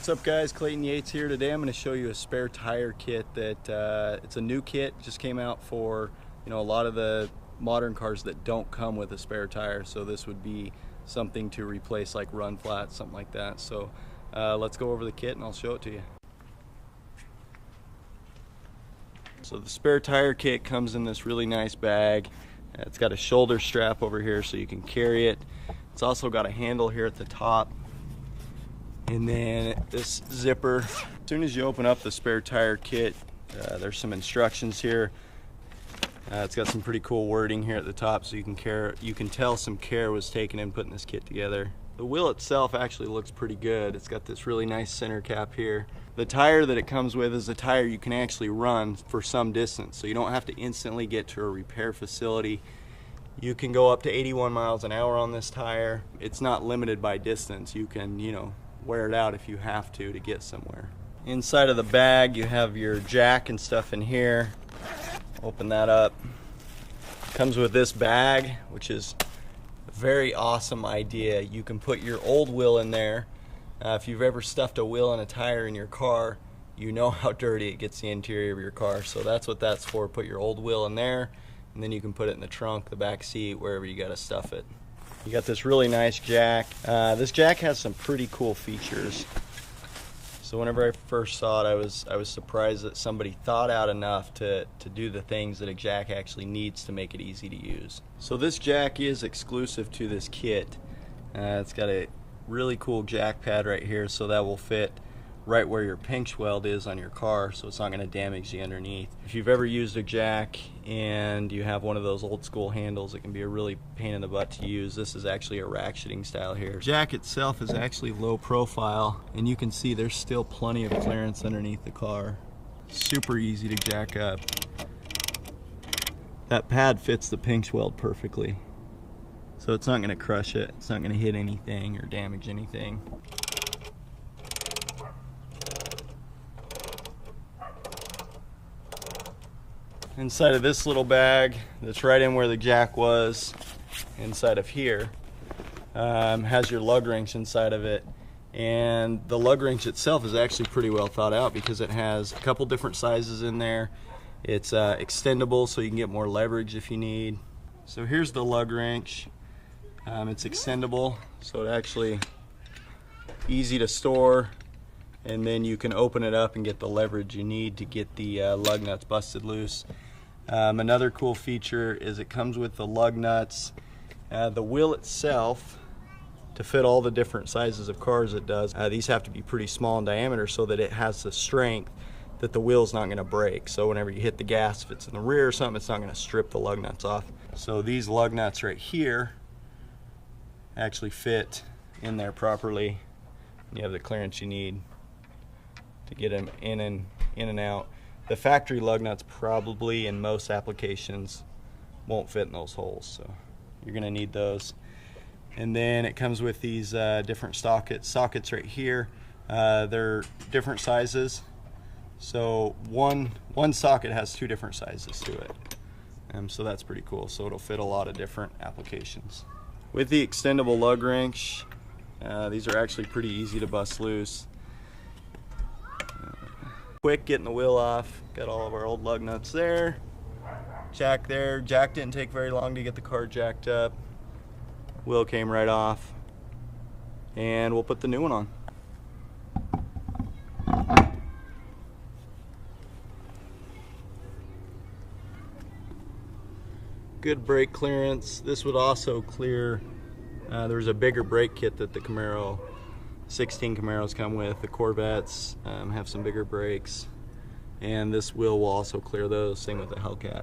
What's up guys, Clayton Yates here. Today I'm going to show you a spare tire kit that it's a new kit, just came out for a lot of the modern cars that don't come with a spare tire, so this would be something to replace like run flats, something like that. So let's go over the kit and I'll show it to you. So the spare tire kit comes in this really nice bag. It's got a shoulder strap over here so you can carry it. It's also got a handle here at the top, and then this zipper. As soon as you open up the spare tire kit, there's some instructions here. It's got some pretty cool wording here at the top, so you can tell some care was taken in putting this kit together. The wheel itself actually looks pretty good. It's got this really nice center cap here. The tire that it comes with is a tire you can actually run for some distance, so you don't have to instantly get to a repair facility. You can go up to 81 miles an hour on this tire. It's not limited by distance. You can, wear it out if you have to get somewhere. Inside of the bag you have your jack and stuff in here. Open that up. Comes with this bag, which is a very awesome idea. You can put your old wheel in there. If you've ever stuffed a wheel and a tire in your car, you know how dirty it gets the interior of your car. So that's what that's for. Put your old wheel in there, and then you can put it in the trunk, the back seat, wherever you gotta stuff it. You got this really nice jack. This jack has some pretty cool features. So whenever I first saw it, I was surprised that somebody thought out enough to do the things that a jack actually needs to make it easy to use. So this jack is exclusive to this kit. It's got a really cool jack pad right here, so that will fit right where your pinch weld is on your car, so it's not going to damage the underneath. If you've ever used a jack and you have one of those old school handles, it can be a really pain in the butt to use. This is actually a ratcheting style here. The jack itself is actually low profile, and you can see there's still plenty of clearance underneath the car. Super easy to jack up. That pad fits the pinch weld perfectly, so it's not going to crush it. It's not going to hit anything or damage anything. Inside of this little bag that's right in where the jack was, inside of here, has your lug wrench inside of it. And the lug wrench itself is actually pretty well thought out because it has a couple different sizes in there. It's extendable, so you can get more leverage if you need. So here's the lug wrench. It's extendable, so it actually easy to store, and then you can open it up and get the leverage you need to get the lug nuts busted loose. Another cool feature is it comes with the lug nuts. The wheel itself, to fit all the different sizes of cars it does, these have to be pretty small in diameter so that it has the strength that the wheel's not going to break. So whenever you hit the gas, if it's in the rear or something, it's not going to strip the lug nuts off. So these lug nuts right here actually fit in there properly. You have the clearance you need to get them in and out. The factory lug nuts probably in most applications won't fit in those holes, so you're going to need those. And then it comes with these different sockets right here. They're different sizes, so one socket has two different sizes to it, so that's pretty cool. So it'll fit a lot of different applications. With the extendable lug wrench, these are actually pretty easy to bust loose. Quick getting the wheel off. Got all of our old lug nuts there. Jack there. Jack didn't take very long to get the car jacked up. Wheel came right off. And we'll put the new one on. Good brake clearance. This would also clear, there's a bigger brake kit that the Camaro 16 Camaros come with. The Corvettes have some bigger brakes, and this wheel will also clear those, same with the Hellcat.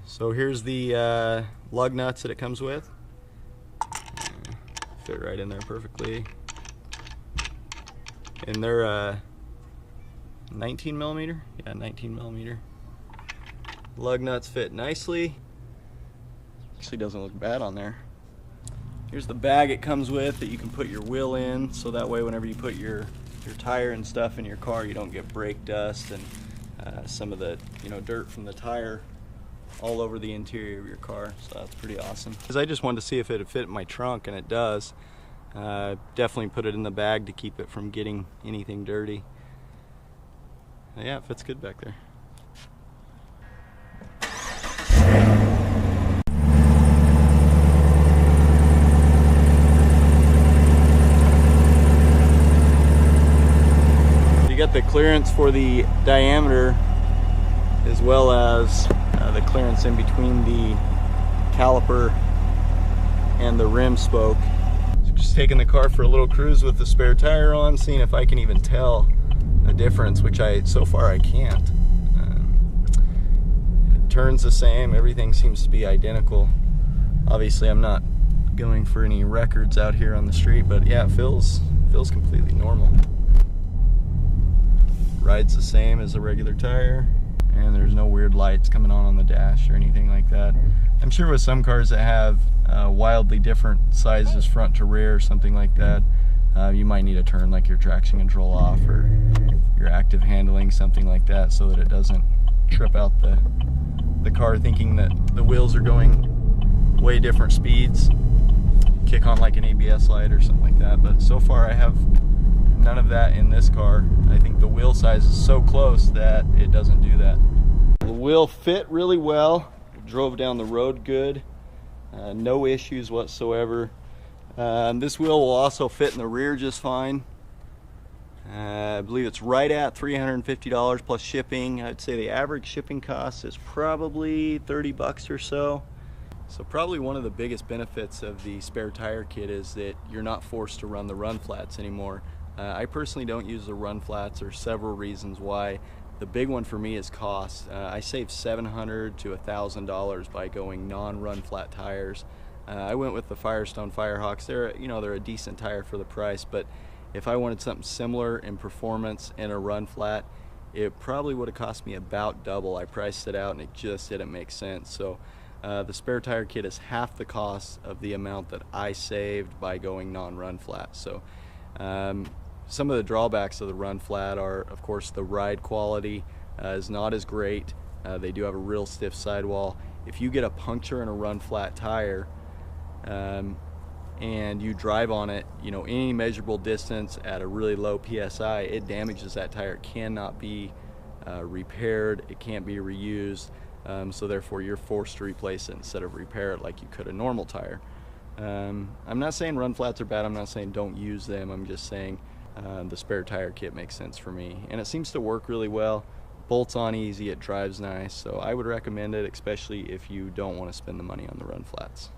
So here's the lug nuts that it comes with. Fit right in there perfectly, and they're 19 millimeter. Yeah, 19 millimeter. Lug nuts fit nicely. Actually doesn't look bad on there. Here's the bag it comes with that you can put your wheel in, so that way whenever you put your tire and stuff in your car, you don't get brake dust and some of the dirt from the tire all over the interior of your car. So that's pretty awesome. Because I just wanted to see if it would fit in my trunk, and it does. Definitely put it in the bag to keep it from getting anything dirty. Yeah, it fits good back there. You got the clearance for the diameter as well as the clearance in between the caliper and the rim spoke. So just taking the car for a little cruise with the spare tire on, seeing if I can even tell a difference, which so far I can't. It turns the same, everything seems to be identical. Obviously I'm not going for any records out here on the street, but yeah, it feels completely normal. Rides the same as a regular tire, and there's no weird lights coming on the dash or anything like that. I'm sure with some cars that have wildly different sizes front to rear or something like that, you might need to turn like your traction control off or your active handling, something like that, so that it doesn't trip out the car thinking that the wheels are going way different speeds, kick on like an ABS light or something like that. But so far I have none of that in this car. I think the wheel size is so close that it doesn't do that. The wheel fit really well, drove down the road good, no issues whatsoever. This wheel will also fit in the rear just fine. I believe it's right at $350 plus shipping. I'd say the average shipping cost is probably 30 bucks or so. So probably one of the biggest benefits of the spare tire kit is that you're not forced to run the run flats anymore. I personally don't use the run flats. There's several reasons why. The big one for me is cost. I save $700 to $1,000 by going non-run flat tires. I went with the Firestone Firehawks. They're a decent tire for the price, but if I wanted something similar in performance and a run flat, it probably would have cost me about double. I priced it out and it just didn't make sense. So the spare tire kit is half the cost of the amount that I saved by going non-run flat. So some of the drawbacks of the run flat are, of course, the ride quality is not as great. They do have a real stiff sidewall. If you get a puncture in a run flat tire and you drive on it, any measurable distance at a really low PSI, it damages that tire. It cannot be repaired. It can't be reused. So therefore you're forced to replace it instead of repair it like you could a normal tire. I'm not saying run flats are bad. I'm not saying don't use them. I'm just saying the spare tire kit makes sense for me, and it seems to work really well. Bolts on easy, it drives nice, so I would recommend it, especially if you don't want to spend the money on the run flats.